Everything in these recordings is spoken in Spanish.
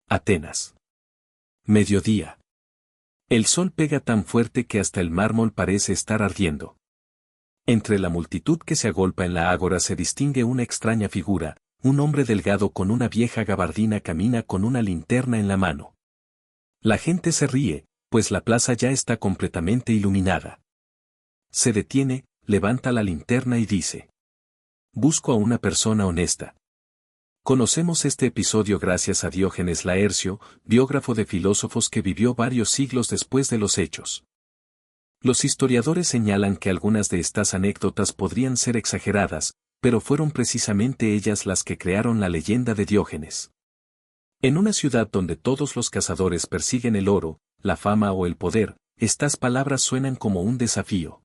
Atenas. Mediodía. El sol pega tan fuerte que hasta el mármol parece estar ardiendo. Entre la multitud que se agolpa en la ágora se distingue una extraña figura, un hombre delgado con una vieja gabardina camina con una linterna en la mano. La gente se ríe, pues la plaza ya está completamente iluminada. Se detiene, levanta la linterna y dice: busco a una persona honesta. Conocemos este episodio gracias a Diógenes Laercio, biógrafo de filósofos que vivió varios siglos después de los hechos. Los historiadores señalan que algunas de estas anécdotas podrían ser exageradas, pero fueron precisamente ellas las que crearon la leyenda de Diógenes. En una ciudad donde todos los cazadores persiguen el oro, la fama o el poder, estas palabras suenan como un desafío.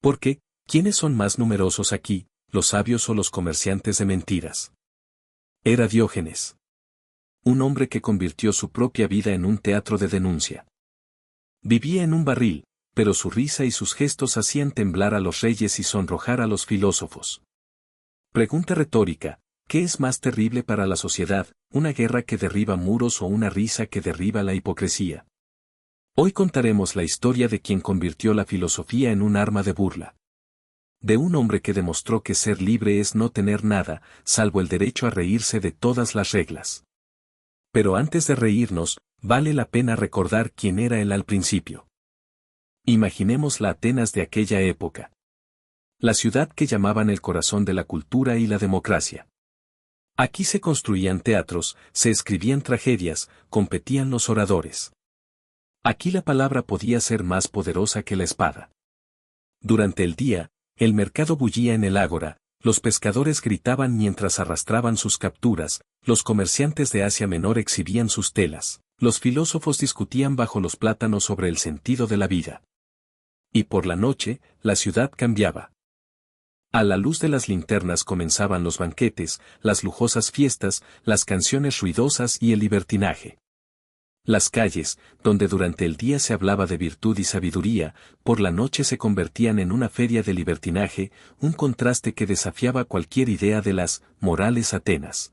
Porque, ¿quiénes son más numerosos aquí, los sabios o los comerciantes de mentiras? Era Diógenes. Un hombre que convirtió su propia vida en un teatro de denuncia. Vivía en un barril, pero su risa y sus gestos hacían temblar a los reyes y sonrojar a los filósofos. Pregunta retórica: ¿qué es más terrible para la sociedad, una guerra que derriba muros o una risa que derriba la hipocresía? Hoy contaremos la historia de quien convirtió la filosofía en un arma de burla. De un hombre que demostró que ser libre es no tener nada, salvo el derecho a reírse de todas las reglas. Pero antes de reírnos, vale la pena recordar quién era él al principio. Imaginemos la Atenas de aquella época. La ciudad que llamaban el corazón de la cultura y la democracia. Aquí se construían teatros, se escribían tragedias, competían los oradores. Aquí la palabra podía ser más poderosa que la espada. Durante el día, el mercado bullía en el ágora, los pescadores gritaban mientras arrastraban sus capturas, los comerciantes de Asia Menor exhibían sus telas, los filósofos discutían bajo los plátanos sobre el sentido de la vida. Y por la noche, la ciudad cambiaba. A la luz de las linternas comenzaban los banquetes, las lujosas fiestas, las canciones ruidosas y el libertinaje. Las calles, donde durante el día se hablaba de virtud y sabiduría, por la noche se convertían en una feria de libertinaje, un contraste que desafiaba cualquier idea de las morales Atenas.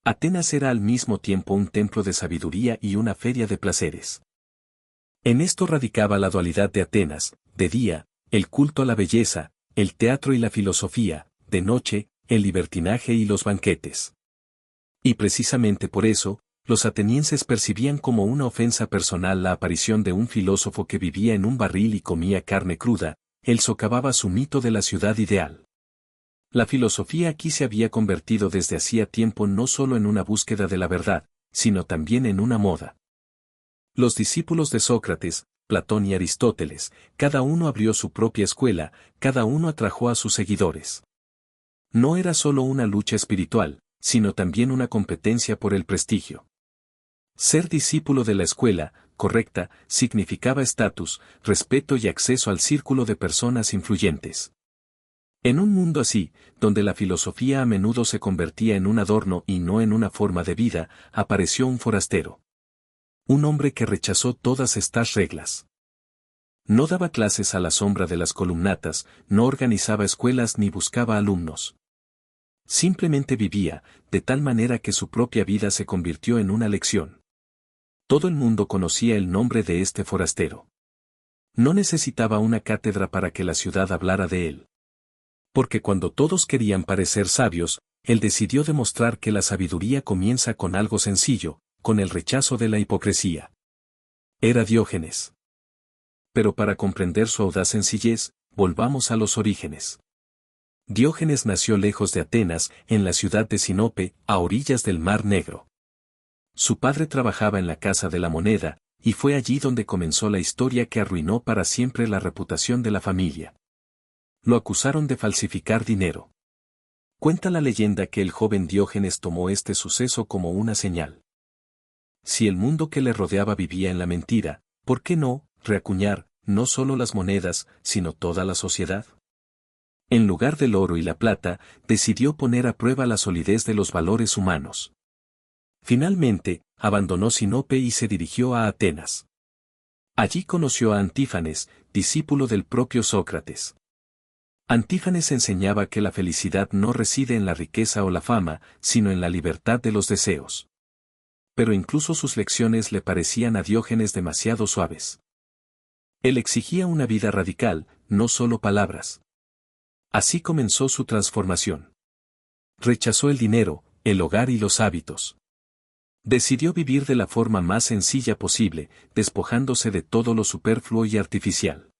Atenas era al mismo tiempo un templo de sabiduría y una feria de placeres. En esto radicaba la dualidad de Atenas: de día, el culto a la belleza, el teatro y la filosofía; de noche, el libertinaje y los banquetes. Y precisamente por eso, los atenienses percibían como una ofensa personal la aparición de un filósofo que vivía en un barril y comía carne cruda. Él socavaba su mito de la ciudad ideal. La filosofía aquí se había convertido desde hacía tiempo no solo en una búsqueda de la verdad, sino también en una moda. Los discípulos de Sócrates, Platón y Aristóteles, cada uno abrió su propia escuela, cada uno atrajo a sus seguidores. No era solo una lucha espiritual, sino también una competencia por el prestigio. Ser discípulo de la escuela correcta significaba estatus, respeto y acceso al círculo de personas influyentes. En un mundo así, donde la filosofía a menudo se convertía en un adorno y no en una forma de vida, apareció un forastero. Un hombre que rechazó todas estas reglas. No daba clases a la sombra de las columnatas, no organizaba escuelas ni buscaba alumnos. Simplemente vivía, de tal manera que su propia vida se convirtió en una lección. Todo el mundo conocía el nombre de este forastero. No necesitaba una cátedra para que la ciudad hablara de él. Porque cuando todos querían parecer sabios, él decidió demostrar que la sabiduría comienza con algo sencillo, con el rechazo de la hipocresía. Era Diógenes. Pero para comprender su audaz sencillez, volvamos a los orígenes. Diógenes nació lejos de Atenas, en la ciudad de Sinope, a orillas del Mar Negro. Su padre trabajaba en la Casa de la Moneda, y fue allí donde comenzó la historia que arruinó para siempre la reputación de la familia. Lo acusaron de falsificar dinero. Cuenta la leyenda que el joven Diógenes tomó este suceso como una señal. Si el mundo que le rodeaba vivía en la mentira, ¿por qué no reacuñar, no solo las monedas, sino toda la sociedad? En lugar del oro y la plata, decidió poner a prueba la solidez de los valores humanos. Finalmente, abandonó Sinope y se dirigió a Atenas. Allí conoció a Antífanes, discípulo del propio Sócrates. Antífanes enseñaba que la felicidad no reside en la riqueza o la fama, sino en la libertad de los deseos. pero incluso sus lecciones le parecían a Diógenes demasiado suaves. Él exigía una vida radical, no solo palabras. Así comenzó su transformación. Rechazó el dinero, el hogar y los hábitos. Decidió vivir de la forma más sencilla posible, despojándose de todo lo superfluo y artificial.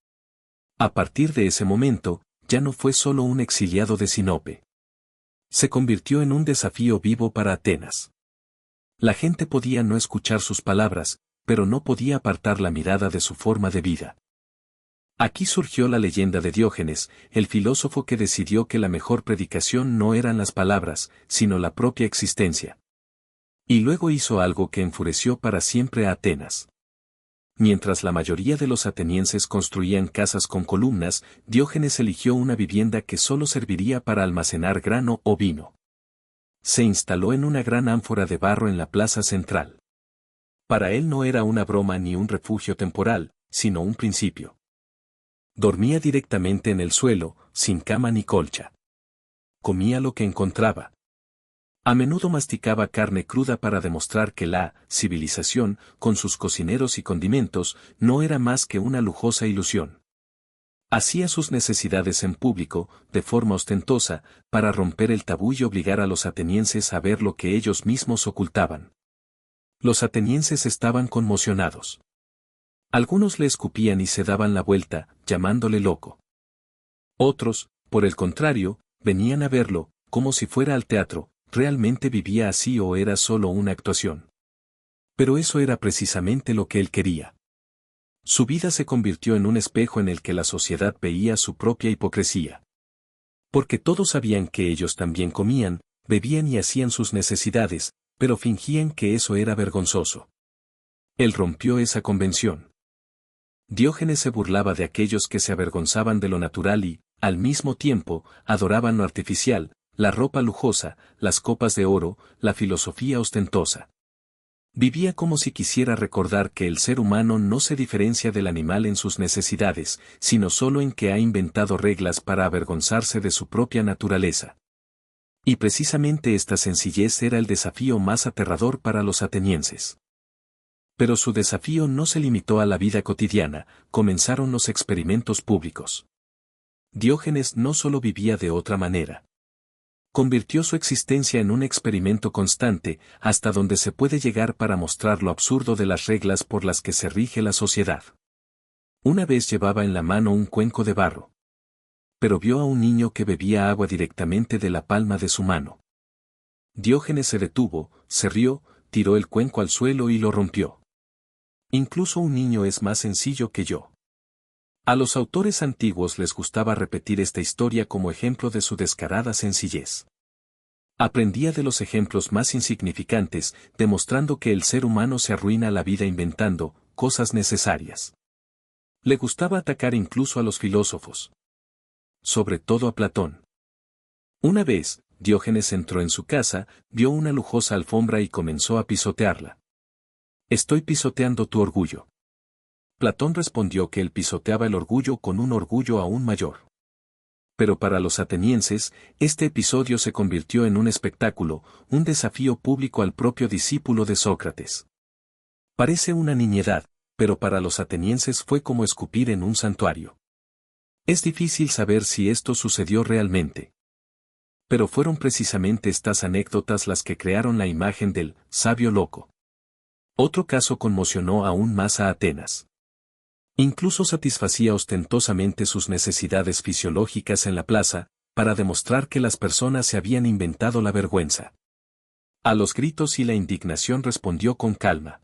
A partir de ese momento, ya no fue solo un exiliado de Sinope. Se convirtió en un desafío vivo para Atenas. La gente podía no escuchar sus palabras, pero no podía apartar la mirada de su forma de vida. Aquí surgió la leyenda de Diógenes, el filósofo que decidió que la mejor predicación no eran las palabras, sino la propia existencia. Y luego hizo algo que enfureció para siempre a Atenas. Mientras la mayoría de los atenienses construían casas con columnas, Diógenes eligió una vivienda que solo serviría para almacenar grano o vino. Se instaló en una gran ánfora de barro en la plaza central. Para él no era una broma ni un refugio temporal, sino un principio. Dormía directamente en el suelo, sin cama ni colcha. Comía lo que encontraba. A menudo masticaba carne cruda para demostrar que la civilización, con sus cocineros y condimentos, no era más que una lujosa ilusión. Hacía sus necesidades en público, de forma ostentosa, para romper el tabú y obligar a los atenienses a ver lo que ellos mismos ocultaban. Los atenienses estaban conmocionados. Algunos le escupían y se daban la vuelta, llamándole loco. Otros, por el contrario, venían a verlo, como si fuera al teatro. ¿Realmente vivía así o era solo una actuación? Pero eso era precisamente lo que él quería. Su vida se convirtió en un espejo en el que la sociedad veía su propia hipocresía. Porque todos sabían que ellos también comían, bebían y hacían sus necesidades, pero fingían que eso era vergonzoso. Él rompió esa convención. Diógenes se burlaba de aquellos que se avergonzaban de lo natural y, al mismo tiempo, adoraban lo artificial, la ropa lujosa, las copas de oro, la filosofía ostentosa. Vivía como si quisiera recordar que el ser humano no se diferencia del animal en sus necesidades, sino solo en que ha inventado reglas para avergonzarse de su propia naturaleza. Y precisamente esta sencillez era el desafío más aterrador para los atenienses. Pero su desafío no se limitó a la vida cotidiana, comenzaron los experimentos públicos. Diógenes no solo vivía de otra manera. Convirtió su existencia en un experimento constante, hasta donde se puede llegar para mostrar lo absurdo de las reglas por las que se rige la sociedad. Una vez llevaba en la mano un cuenco de barro. Pero vio a un niño que bebía agua directamente de la palma de su mano. Diógenes se detuvo, se rió, tiró el cuenco al suelo y lo rompió. Incluso un niño es más sencillo que yo. A los autores antiguos les gustaba repetir esta historia como ejemplo de su descarada sencillez. Aprendía de los ejemplos más insignificantes, demostrando que el ser humano se arruina la vida inventando cosas necesarias. Le gustaba atacar incluso a los filósofos. Sobre todo a Platón. Una vez, Diógenes entró en su casa, vio una lujosa alfombra y comenzó a pisotearla. «Estoy pisoteando tu orgullo». Platón respondió que él pisoteaba el orgullo con un orgullo aún mayor. Pero para los atenienses, este episodio se convirtió en un espectáculo, un desafío público al propio discípulo de Sócrates. Parece una niñedad, pero para los atenienses fue como escupir en un santuario. Es difícil saber si esto sucedió realmente. Pero fueron precisamente estas anécdotas las que crearon la imagen del sabio loco. Otro caso conmocionó aún más a Atenas. Incluso satisfacía ostentosamente sus necesidades fisiológicas en la plaza, para demostrar que las personas se habían inventado la vergüenza. A los gritos y la indignación respondió con calma.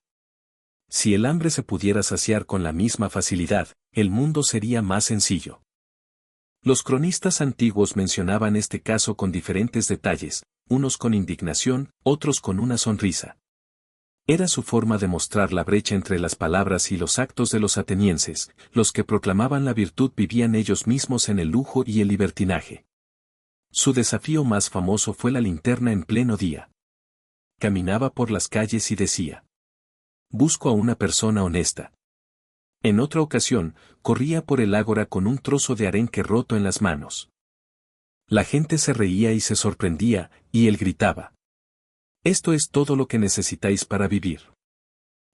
Si el hambre se pudiera saciar con la misma facilidad, el mundo sería más sencillo. Los cronistas antiguos mencionaban este caso con diferentes detalles, unos con indignación, otros con una sonrisa. Era su forma de mostrar la brecha entre las palabras y los actos de los atenienses, los que proclamaban la virtud vivían ellos mismos en el lujo y el libertinaje. Su desafío más famoso fue la linterna en pleno día. Caminaba por las calles y decía: «Busco a una persona honesta». En otra ocasión, corría por el ágora con un trozo de arenque roto en las manos. La gente se reía y se sorprendía, y él gritaba: Esto es todo lo que necesitáis para vivir.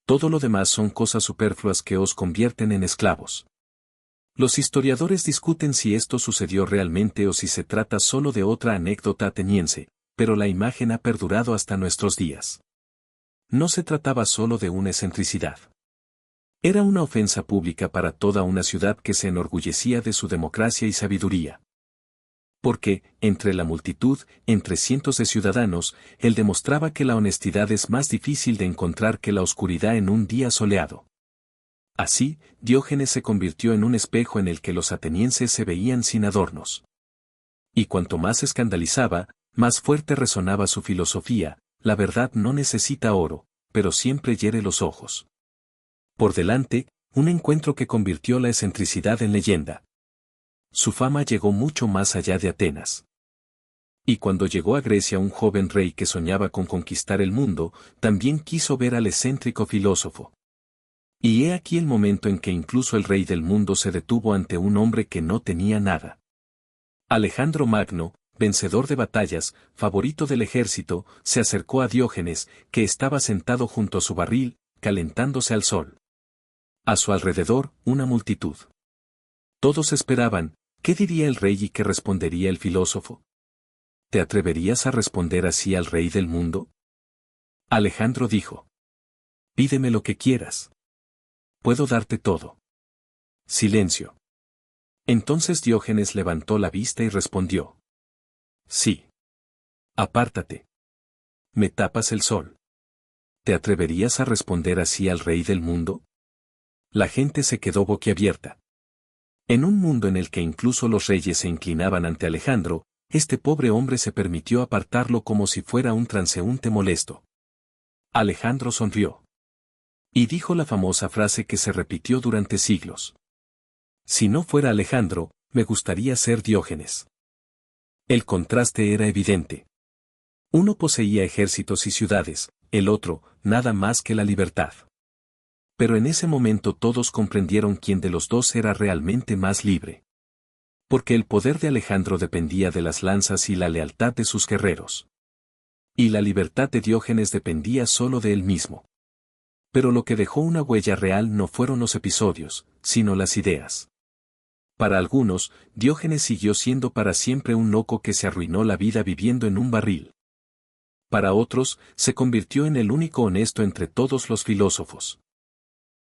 Todo lo demás son cosas superfluas que os convierten en esclavos. Los historiadores discuten si esto sucedió realmente o si se trata solo de otra anécdota ateniense, pero la imagen ha perdurado hasta nuestros días. No se trataba solo de una excentricidad. Era una ofensa pública para toda una ciudad que se enorgullecía de su democracia y sabiduría. Porque, entre la multitud, entre cientos de ciudadanos, él demostraba que la honestidad es más difícil de encontrar que la oscuridad en un día soleado. Así, Diógenes se convirtió en un espejo en el que los atenienses se veían sin adornos. Y cuanto más escandalizaba, más fuerte resonaba su filosofía: la verdad no necesita oro, pero siempre hiere los ojos. Por delante, un encuentro que convirtió la excentricidad en leyenda. Su fama llegó mucho más allá de Atenas. Y cuando llegó a Grecia un joven rey que soñaba con conquistar el mundo, también quiso ver al excéntrico filósofo. Y he aquí el momento en que incluso el rey del mundo se detuvo ante un hombre que no tenía nada. Alejandro Magno, vencedor de batallas, favorito del ejército, se acercó a Diógenes, que estaba sentado junto a su barril, calentándose al sol. A su alrededor, una multitud. Todos esperaban, ¿qué diría el rey y qué respondería el filósofo? ¿Te atreverías a responder así al rey del mundo? Alejandro dijo: pídeme lo que quieras. Puedo darte todo. Silencio. Entonces Diógenes levantó la vista y respondió: sí. Apártate. Me tapas el sol. ¿Te atreverías a responder así al rey del mundo? La gente se quedó boquiabierta. En un mundo en el que incluso los reyes se inclinaban ante Alejandro, este pobre hombre se permitió apartarlo como si fuera un transeúnte molesto. Alejandro sonrió. Y dijo la famosa frase que se repitió durante siglos: si no fuera Alejandro, me gustaría ser Diógenes. El contraste era evidente. Uno poseía ejércitos y ciudades, el otro, nada más que la libertad. Pero en ese momento todos comprendieron quién de los dos era realmente más libre. Porque el poder de Alejandro dependía de las lanzas y la lealtad de sus guerreros. Y la libertad de Diógenes dependía solo de él mismo. Pero lo que dejó una huella real no fueron los episodios, sino las ideas. Para algunos, Diógenes siguió siendo para siempre un loco que se arruinó la vida viviendo en un barril. Para otros, se convirtió en el único honesto entre todos los filósofos.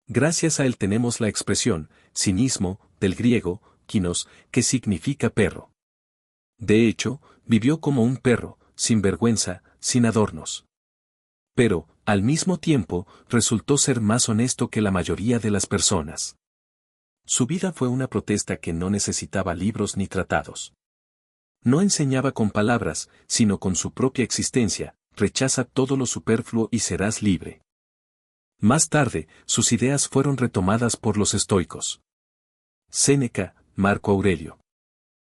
Gracias a él tenemos la expresión, cinismo, del griego, kinos, que significa perro. De hecho, vivió como un perro, sin vergüenza, sin adornos. Pero, al mismo tiempo, resultó ser más honesto que la mayoría de las personas. Su vida fue una protesta que no necesitaba libros ni tratados. No enseñaba con palabras, sino con su propia existencia: rechaza todo lo superfluo y serás libre. Más tarde, sus ideas fueron retomadas por los estoicos. Séneca, Marco Aurelio.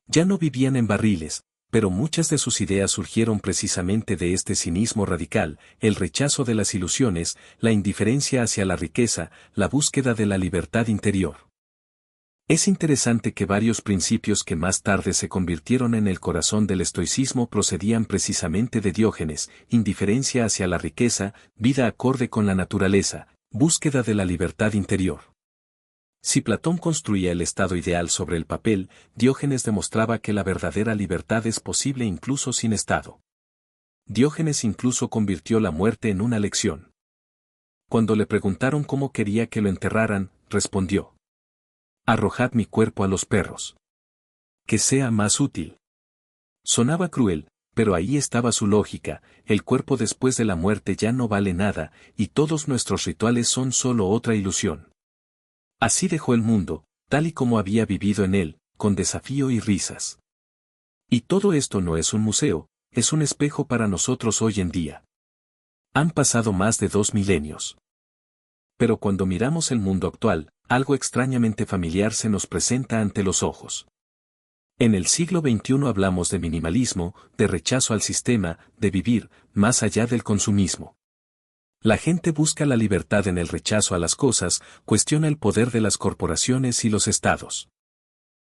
Ya no vivían en barriles, pero muchas de sus ideas surgieron precisamente de este cinismo radical: el rechazo de las ilusiones, la indiferencia hacia la riqueza, la búsqueda de la libertad interior. Es interesante que varios principios que más tarde se convirtieron en el corazón del estoicismo procedían precisamente de Diógenes: indiferencia hacia la riqueza, vida acorde con la naturaleza, búsqueda de la libertad interior. Si Platón construía el estado ideal sobre el papel, Diógenes demostraba que la verdadera libertad es posible incluso sin estado. Diógenes incluso convirtió la muerte en una lección. Cuando le preguntaron cómo quería que lo enterraran, respondió: arrojad mi cuerpo a los perros. Que sea más útil. Sonaba cruel, pero ahí estaba su lógica: el cuerpo después de la muerte ya no vale nada, y todos nuestros rituales son solo otra ilusión. Así dejó el mundo, tal y como había vivido en él, con desafío y risas. Y todo esto no es un museo, es un espejo para nosotros hoy en día. Han pasado más de 2 milenios. Pero cuando miramos el mundo actual, algo extrañamente familiar se nos presenta ante los ojos. En el siglo XXI hablamos de minimalismo, de rechazo al sistema, de vivir más allá del consumismo. La gente busca la libertad en el rechazo a las cosas, cuestiona el poder de las corporaciones y los estados.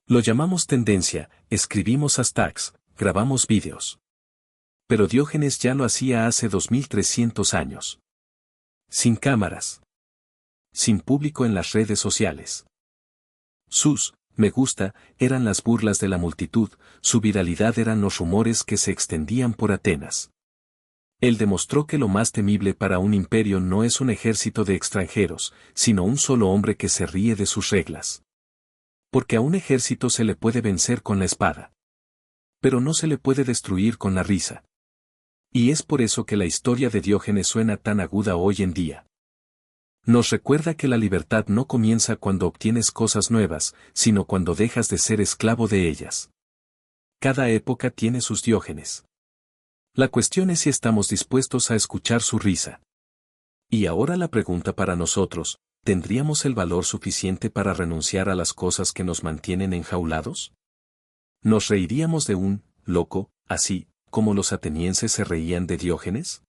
Lo llamamos tendencia, escribimos hashtags, grabamos vídeos. Pero Diógenes ya lo hacía hace 2300 años. Sin cámaras. Sin público en las redes sociales. Sus me gusta eran las burlas de la multitud, su viralidad eran los rumores que se extendían por Atenas. Él demostró que lo más temible para un imperio no es un ejército de extranjeros, sino un solo hombre que se ríe de sus reglas. Porque a un ejército se le puede vencer con la espada. Pero no se le puede destruir con la risa. Y es por eso que la historia de Diógenes suena tan aguda hoy en día. Nos recuerda que la libertad no comienza cuando obtienes cosas nuevas, sino cuando dejas de ser esclavo de ellas. Cada época tiene sus Diógenes. La cuestión es si estamos dispuestos a escuchar su risa. Y ahora la pregunta para nosotros, ¿tendríamos el valor suficiente para renunciar a las cosas que nos mantienen enjaulados? ¿Nos reiríamos de un loco, así como los atenienses se reían de Diógenes?